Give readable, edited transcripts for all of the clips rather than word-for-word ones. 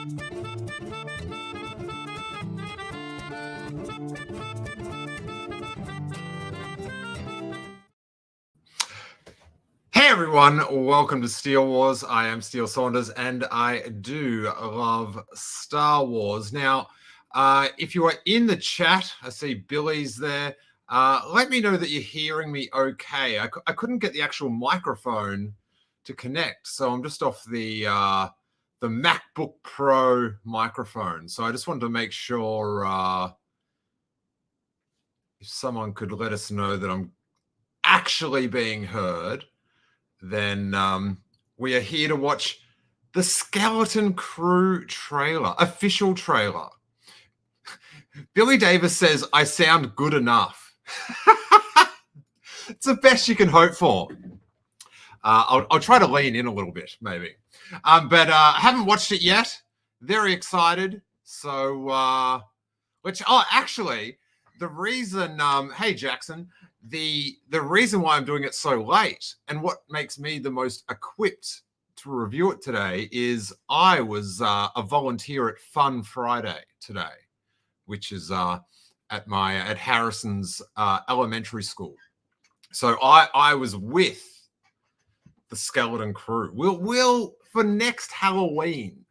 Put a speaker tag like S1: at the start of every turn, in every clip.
S1: Hey everyone, welcome to Steele Wars. I am Steele Saunders and I do love Star Wars. Now, if you are in the chat, I see Billy's there. Let me know that you're hearing me okay. I couldn't get the actual microphone to connect, so I'm just off the MacBook Pro microphone. So I just wanted to make sure if someone could let us know that I'm actually being heard. Then we are here to watch the Skeleton Crew trailer, official trailer. Billy Davis says, I sound good enough. It's the best you can hope for. I'll try to lean in a little bit, maybe. But I haven't watched it yet. Very excited. So, actually, the reason, hey, Jackson, the reason why I'm doing it so late and what makes me the most equipped to review it today is I was a volunteer at Fun Friday today, which is at Harrison's elementary school. So I was with the Skeleton Crew. Will for next Halloween,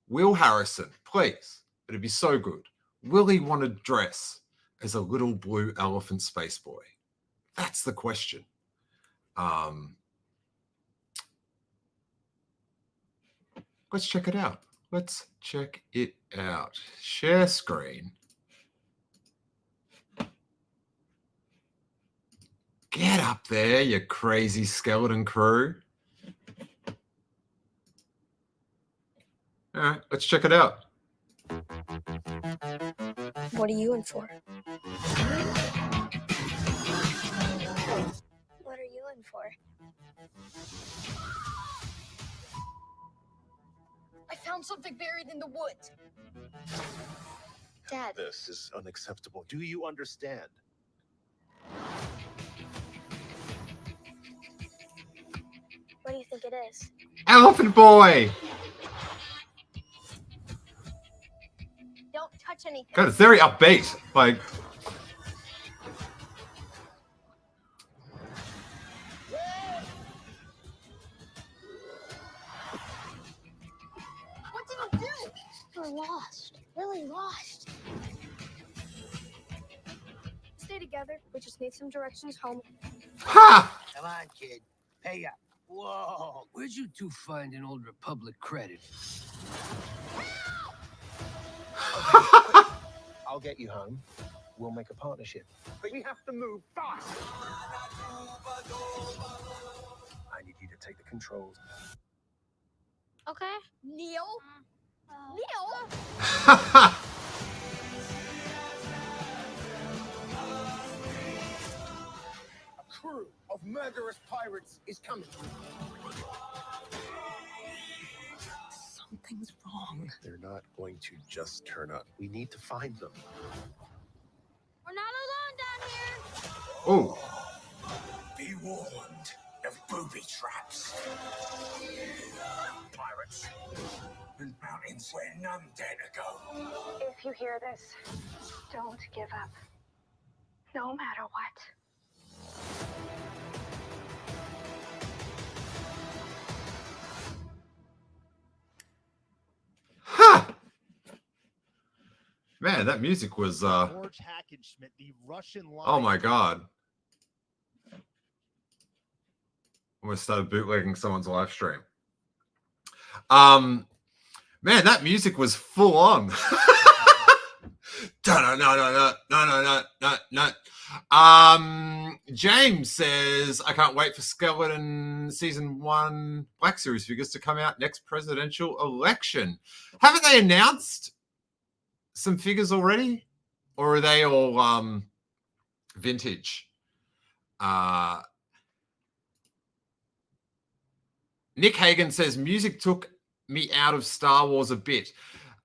S1: Will Harrison, please, it'd be so good. Will he want to dress as a little blue elephant space boy? That's the question. Let's check it out. Let's check it out. Share screen. Get up there, you crazy Skeleton Crew. All right, let's check it out.
S2: What are you in for? What are you in for?
S3: I found something buried in the woods.
S2: Dad.
S4: This is unacceptable. Do you understand?
S2: What do you think it is?
S1: Elephant boy.
S2: Don't touch anything.
S1: God, it's very upbeat. Like,
S3: What did he do?
S2: We're lost. Really lost. Stay together. We just need some directions home.
S1: ha!
S5: Come on, kid. Pay up. Whoa. Where'd you two find an old Republic credit?
S4: I'll get you home. We'll make a partnership. But we have to move fast. I need you to take the controls.
S2: Okay.
S3: Neil? Neil?
S4: A crew of murderous pirates is coming.
S3: Something's wrong.
S4: They're not going to just turn up. We need to find them.
S2: We're not alone down here.
S1: Oh,
S4: Be warned of booby traps. Pirates in mountains where none dare to go.
S6: If you hear this, don't give up. No matter what.
S1: ha! Man, that music was.
S7: George Hackenschmidt, the Russian lion.
S1: Oh my god! Almost started bootlegging someone's live stream. Man, that music was full on. James says, I can't wait for Skeleton Season 1 Black Series figures to come out next presidential election. Haven't they announced some figures already? Or are they all vintage? Nick Hagan says, music took me out of Star Wars a bit.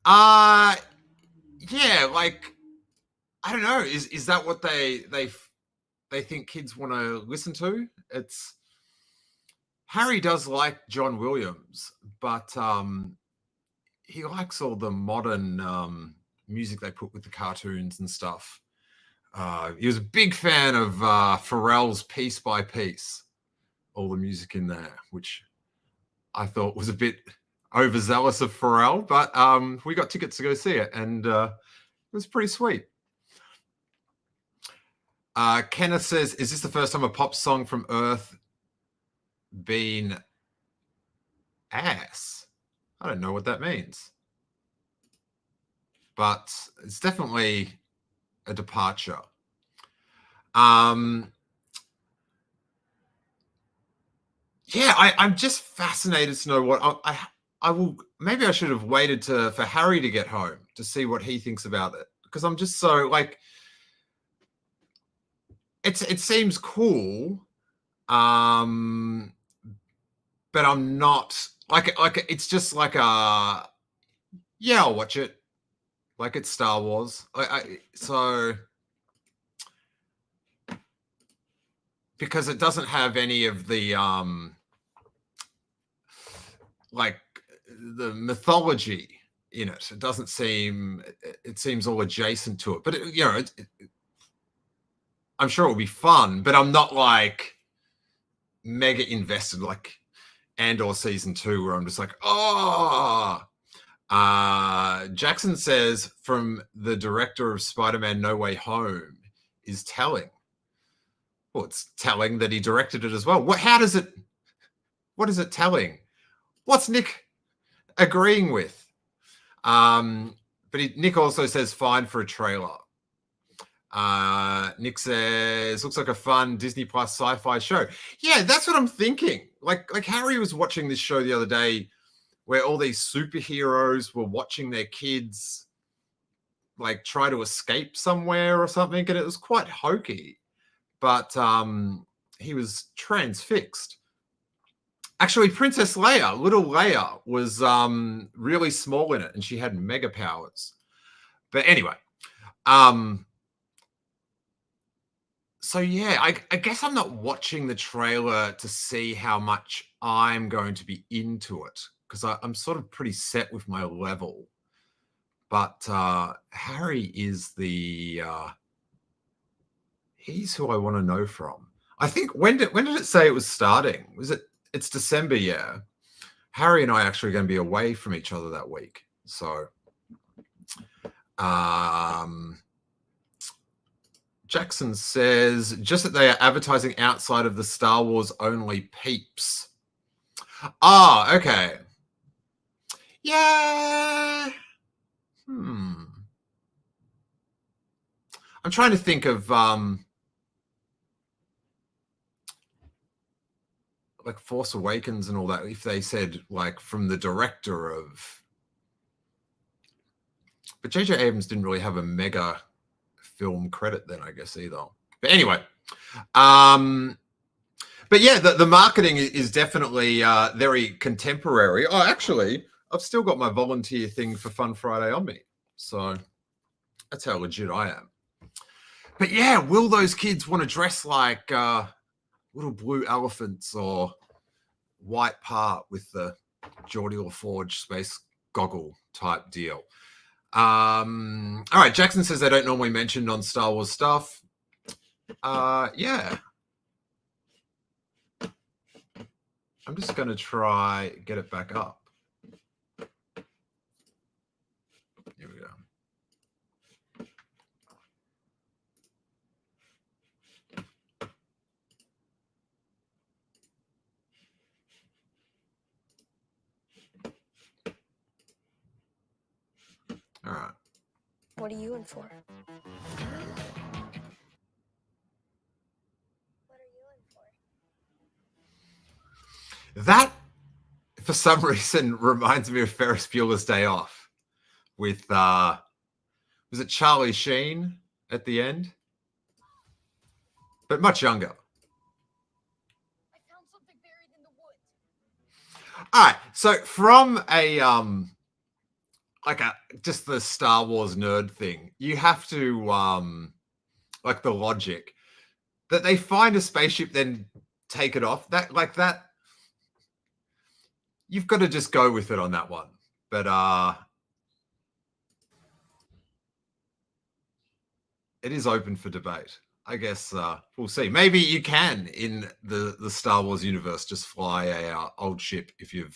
S1: Yeah, like, I don't know. Is that what they think kids want to listen to? It's Harry does like John Williams, but he likes all the modern music they put with the cartoons and stuff. He was a big fan of Pharrell's Piece by Piece, all the music in there, which I thought was a bit overzealous of Pharrell, but we got tickets to go see it, and it was pretty sweet. Kenneth says, is this the first time a pop song from Earth been ass? I don't know what that means. But it's definitely a departure. Yeah, I'm just fascinated to know what I will. Maybe I should have waited for Harry to get home to see what he thinks about it, because I'm just so like, it seems cool, but I'm not like it's just like a, yeah, I'll watch it. Like it's Star Wars. So because it doesn't have any of the like the mythology in it. It doesn't seem. It seems all adjacent to it. But I'm sure it'll be fun. But I'm not like mega invested like Andor season 2, where I'm just like, oh. Jackson says from the director of Spider-Man No Way Home is telling. Well, it's telling that he directed it as well. What is it telling? What's Nick agreeing with? But Nick also says fine for a trailer. Nick says looks like a fun Disney Plus sci-fi show. Yeah, that's what I'm thinking. Like Harry was watching this show the other day, where all these superheroes were watching their kids like try to escape somewhere or something, and it was quite hokey, but he was transfixed. Actually, Princess Leia, little Leia, was really small in it, and she had mega powers. But anyway, so yeah, I guess I'm not watching the trailer to see how much I'm going to be into it, because I'm sort of pretty set with my level. But Harry is he's who I want to know from. I think when did it say it was starting? It's December, yeah. Harry and I are actually going to be away from each other that week. So Jackson says just that they are advertising outside of the Star Wars only peeps. Ah, okay. Yeah. I'm trying to think of like Force Awakens and all that. If they said like from the director of, but J.J. Abrams didn't really have a mega film credit then, I guess, either. But anyway, but yeah, the marketing is definitely very contemporary. Oh, actually, I've still got my volunteer thing for Fun Friday on me. So that's how legit I am. But yeah, will those kids want to dress like little blue elephants or white part with the Geordie LaForge space goggle type deal? All right, Jackson says they don't normally mention non-Star Wars stuff. Yeah. I'm just going to try get it back up. Here we go. All right.
S3: What are you in for?
S2: What are you in for?
S1: That, for some reason, reminds me of Ferris Bueller's Day Off with, was it Charlie Sheen at the end? But much younger.
S3: I found something buried in the woods.
S1: All right. So from a, like just the Star Wars nerd thing, you have to, like the logic that they find a spaceship, then take it off. That, you've got to just go with it on that one. But it is open for debate. I guess we'll see. Maybe you can in the Star Wars universe just fly a old ship if you're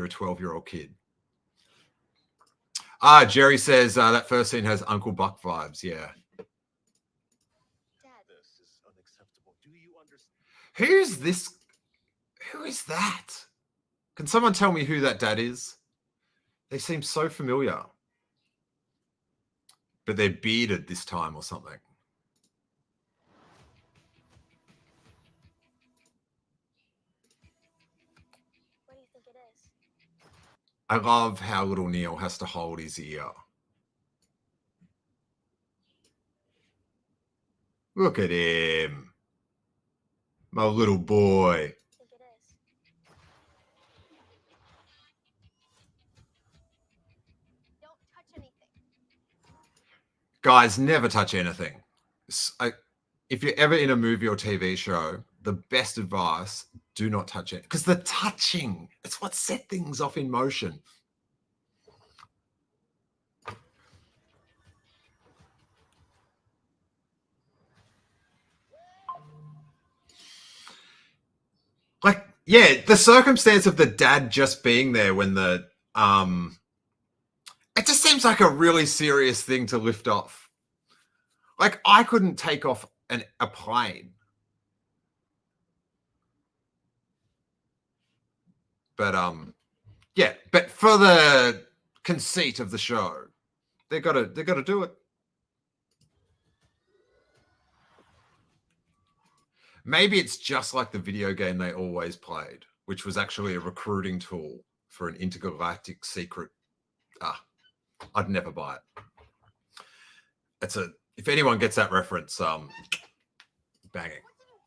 S1: a 12-year-old kid. Jerry says that first scene has Uncle Buck vibes. Yeah.
S2: Dad,
S7: This is unacceptable. Do you understand?
S1: Who's this? Who is that? Can someone tell me who that dad is? They seem so familiar. But they're bearded this time or something.
S2: what do you think it is?
S1: I love how little Neil has to hold his ear. Look at him. My little boy.
S2: I think it is. Don't touch anything.
S1: Guys, never touch anything. If you're ever in a movie or TV show, the best advice, do not touch it. Because the touching, it's what set things off in motion. Like, yeah, the circumstance of the dad just being there when the it just seems like a really serious thing to lift off. Like, I couldn't take off a plane. But yeah, but for the conceit of the show, they gotta do it. Maybe it's just like the video game they always played, which was actually a recruiting tool for an intergalactic secret. I'd never buy it. If anyone gets that reference, banging.
S2: What did you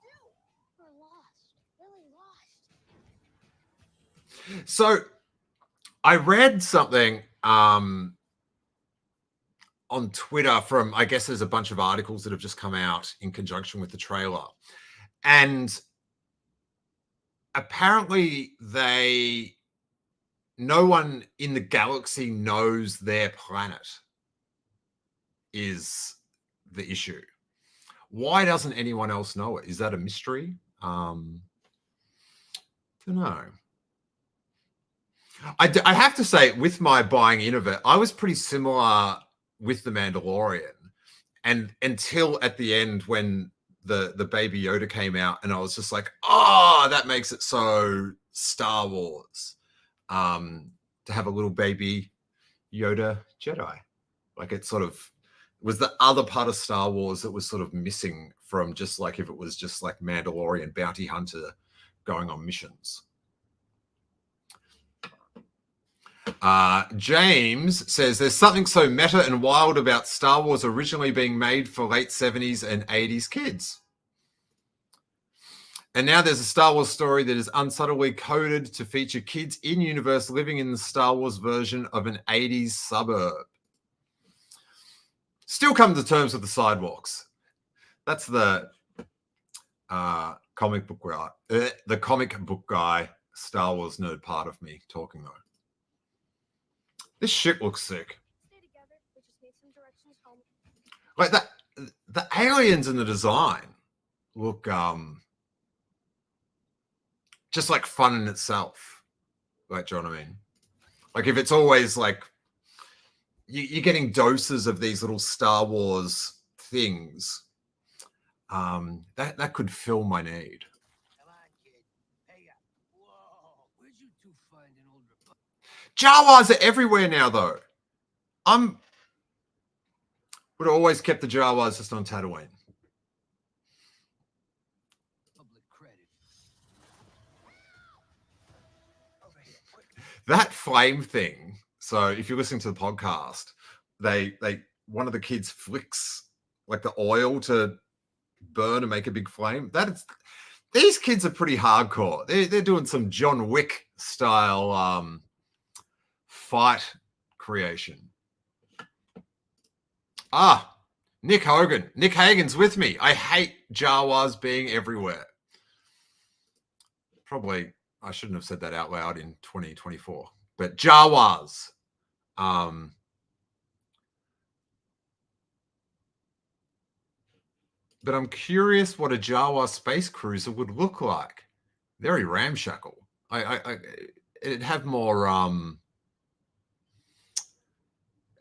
S2: do? We're lost. Really lost.
S1: So I read something on Twitter from, I guess there's a bunch of articles that have just come out in conjunction with the trailer. And apparently no one in the galaxy knows their planet is the issue. Why doesn't anyone else know it? Is that a mystery? Don't know. I have to say, with my buying in of it, I was pretty similar with The Mandalorian. And until at the end when the Baby Yoda came out, and I was just like, oh, that makes it so Star Wars. To have a little baby Yoda Jedi. Like, it sort of was the other part of Star Wars that was sort of missing from just like if it was just like Mandalorian bounty hunter going on missions. James says there's something so meta and wild about Star Wars originally being made for late 70s and 80s kids. And now there's a Star Wars story that is unsubtly coded to feature kids in universe living in the Star Wars version of an 80s suburb. Still come to terms with the sidewalks. That's the comic book guy. The comic book guy, Star Wars nerd part of me talking though. This ship looks sick.
S2: Stay together. We just need some directions home.
S1: Like that, the aliens in the design look just like fun in itself. Like, do you know what I mean? Like, if it's always like you're getting doses of these little Star Wars things, that could fill my need.
S5: Come on, kid. Hey up. Whoa. Where'd you two find an old Republic?
S1: Jawas are everywhere now, though. Would have always kept the Jawas just on Tatooine.
S5: Credit.
S4: Over here, quick.
S1: That flame thing. So if you're listening to the podcast, they one of the kids flicks like the oil to burn and make a big flame. These kids are pretty hardcore. They're doing some John Wick style fight creation. Nick Hogan. Nick Hagen's with me. I hate Jawas being everywhere. Probably I shouldn't have said that out loud in 2024. But Jawas. But I'm curious what a Jawa space cruiser would look like. Very ramshackle. It'd have more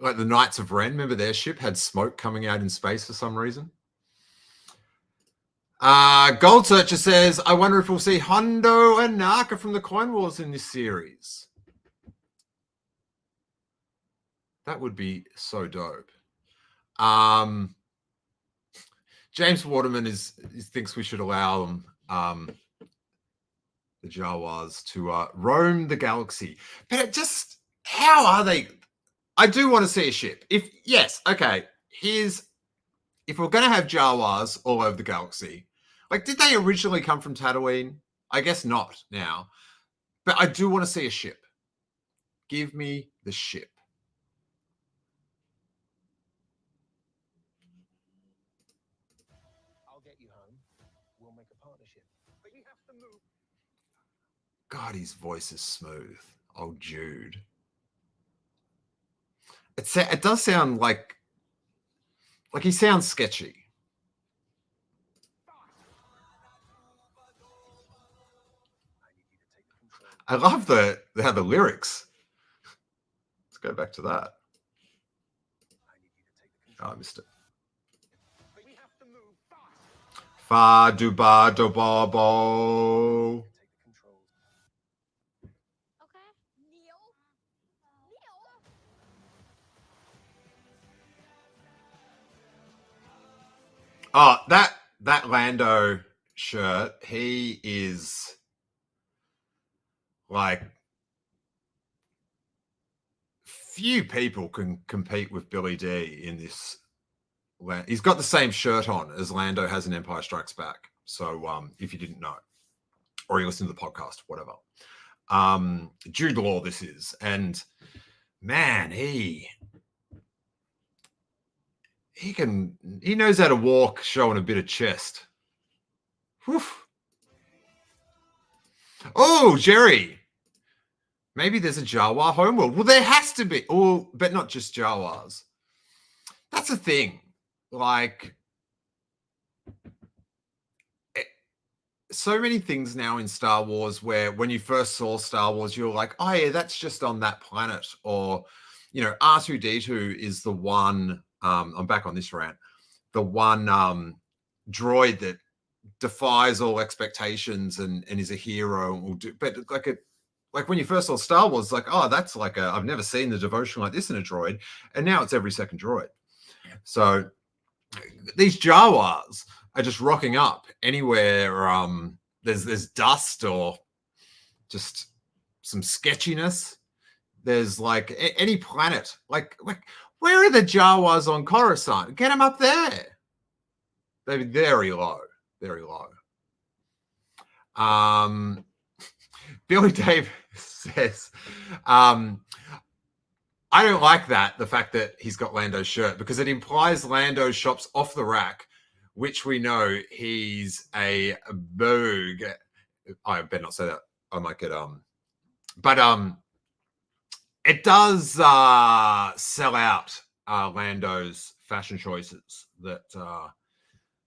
S1: like the Knights of Ren. Remember their ship had smoke coming out in space for some reason. Gold Searcher says, I wonder if we'll see Hondo and Naka from the Clone Wars in this series. That would be so dope. James Waterman thinks we should allow them, the Jawas, to roam the galaxy. But it just, how are they? I do want to see a ship. If we're going to have Jawas all over the galaxy, like, did they originally come from Tatooine? I guess not now. But I do want to see a ship. Give me the ship.
S4: I'll get you home. We'll make a partnership. But we have to move.
S1: God, his voice is smooth. Oh, Jude. It does sound like he sounds sketchy. I love how the lyrics. Let's go back to that. Oh, I missed it.
S4: But we have to move fast.
S1: Fa do ba do ba bo.
S3: Okay. Neil?
S1: Oh, that Lando shirt, he is like, few people can compete with Billy D in this. He's got the same shirt on as Lando has in Empire Strikes Back. So if you didn't know, or you listen to the podcast, whatever. Jude Law this is. And man, he knows how to walk showing a bit of chest. Whew. Oh, Jerry. Maybe there's a Jawa homeworld. Well, there has to be. Oh, but not just Jawas. That's a thing. Like, so many things now in Star Wars where when you first saw Star Wars, you're like, oh, yeah, that's just on that planet. Or, R2-D2 is the one, I'm back on this rant, the one droid that defies all expectations and is a hero. And will do, but like when you first saw Star Wars, like, oh, that's like I've never seen the devotion like this in a droid. And now it's every second droid. So these Jawas are just rocking up anywhere there's dust or just some sketchiness. There's like any planet. Like where are the Jawas on Coruscant? Get them up there. They'd be very low. Very low. Billy Dave says, I don't like the fact that he's got Lando's shirt, because it implies Lando shops off the rack, which we know he's a boog. I better not say that. I might get but it does sell out Lando's fashion choices that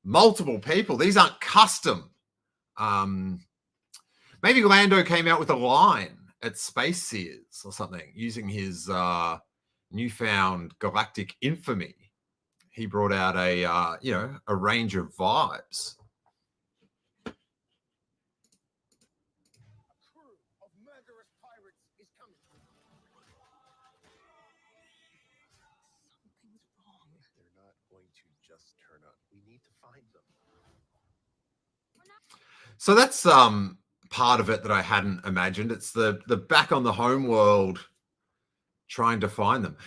S1: multiple people, these aren't custom. Maybe Lando came out with a line at Space Sears or something using his newfound galactic infamy. He brought out a range of vibes.
S4: A crew of murderous pirates is coming.
S7: Something's wrong. They're not going to just turn up. We need to find them.
S1: So that's part of it that I hadn't imagined. It's the back on the home world trying to find them.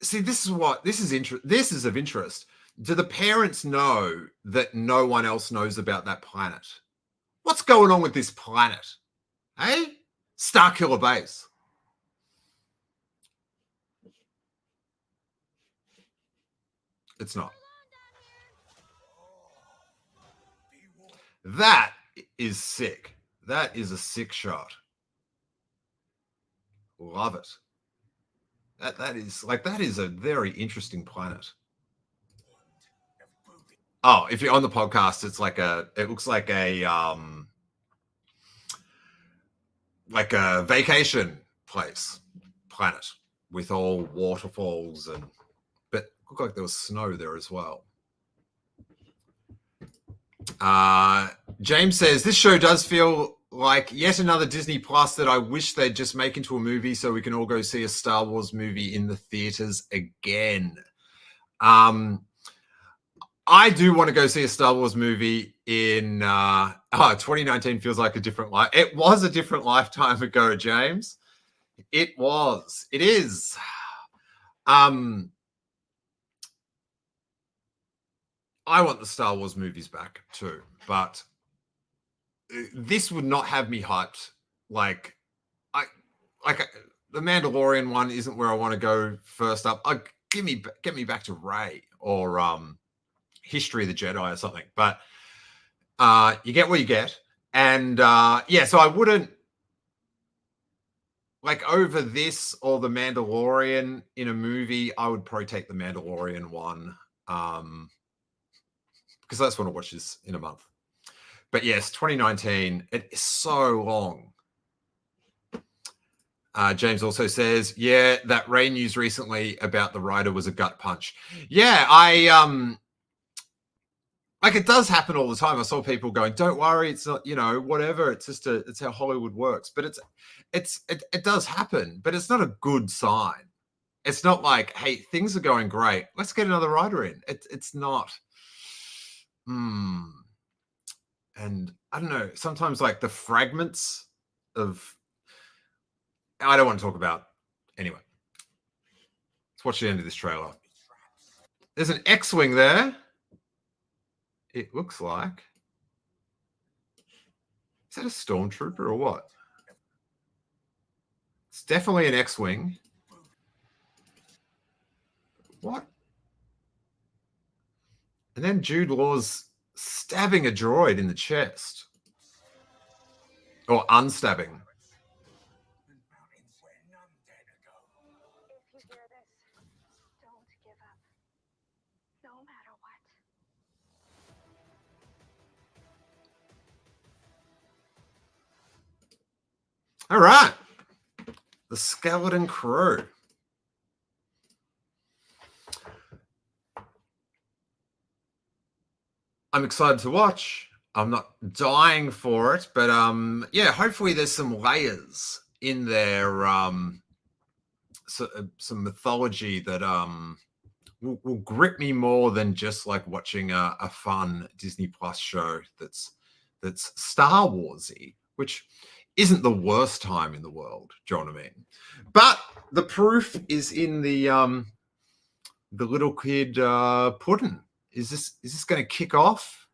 S1: See, this is of interest. Do the parents know that no one else knows about that planet? What's going on with this planet? Hey? Starkiller Base. It's not. That is sick. That is a sick shot. Love it. That is a very interesting planet. Oh, if you're on the podcast, it looks like a vacation planet with all waterfalls but looked like there was snow there as well. James says this show does feel like yet another Disney Plus that I wish they'd just make into a movie so we can all go see a Star Wars movie in the theaters again. I do want to go see a Star Wars movie in 2019 feels like a different life. It was a different lifetime ago, James. It was. It is. I want the Star Wars movies back too, but this would not have me hyped. Like the Mandalorian one isn't where I want to go first up. Get me back to Rey or History of the Jedi or something. But you get what you get, and so I wouldn't over this or the Mandalorian in a movie. I would probably take the Mandalorian one. Because I just want to watch this in a month. But yes, 2019, it is so long. James also says, yeah, that Rey news recently about the writer was a gut punch. Yeah, it does happen all the time. I saw people going, don't worry, it's not, whatever. It's just it's how Hollywood works. But it does happen, but it's not a good sign. It's not like, hey, things are going great. Let's get another writer in. It's not. And I don't know, sometimes the fragments of, I don't want to talk about. Anyway, let's watch the end of this trailer. There's an X-Wing there. It looks like. Is that a stormtrooper or what? It's definitely an X-Wing. What? And then Jude Law's stabbing a droid in the chest. Or unstabbing.
S6: If you hear this, don't give up. No matter what.
S1: All right. The Skeleton Crew. I'm excited to watch. I'm not dying for it, but hopefully there's some layers in there, some mythology that will grip me more than just watching a fun Disney Plus show that's Star Warsy, which isn't the worst time in the world. Do you know what I mean? But the proof is in the little kid pudding. Is this going to kick off?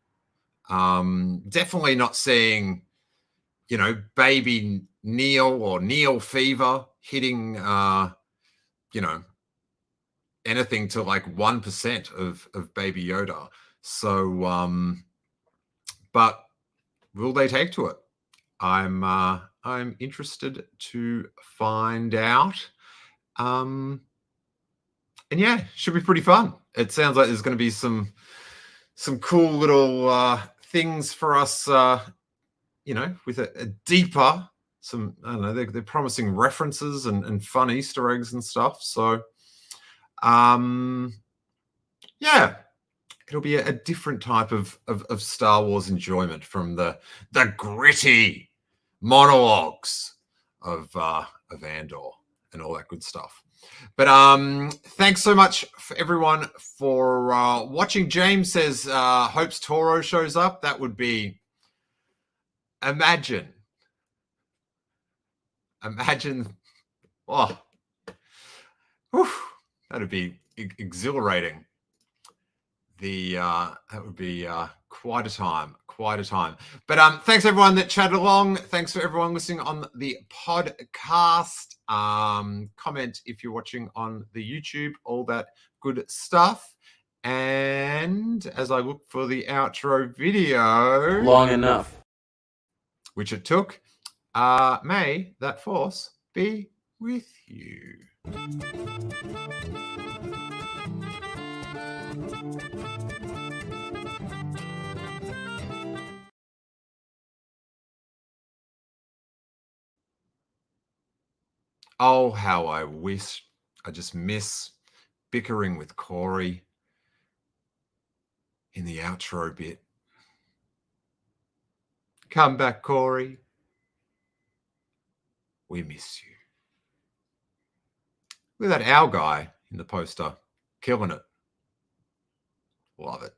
S1: Definitely not seeing, baby Neil or Neil fever hitting, anything to 1% of baby Yoda. So, but will they take to it? I'm interested to find out. And yeah, should be pretty fun. It sounds like there's going to be some cool little things for us, with a deeper, I don't know, they're promising references and fun Easter eggs and stuff. So, yeah, it'll be a different type of Star Wars enjoyment from the gritty monologues of Andor and all that good stuff. But thanks so much for everyone for watching. James says hopes Toro shows up. That would be, imagine, oh, whew, that'd be exhilarating. That would be quite a time. But thanks everyone that chatted along. Thanks for everyone listening on the podcast. Comment if you're watching on the YouTube, all that good stuff. And as I look for the outro video,
S8: Long enough,
S1: which it took, may that force be with you. Oh, how I wish I just miss bickering with Corey in the outro bit. Come back, Corey. We miss you. Look at that owl guy in the poster. Killing it. Love it.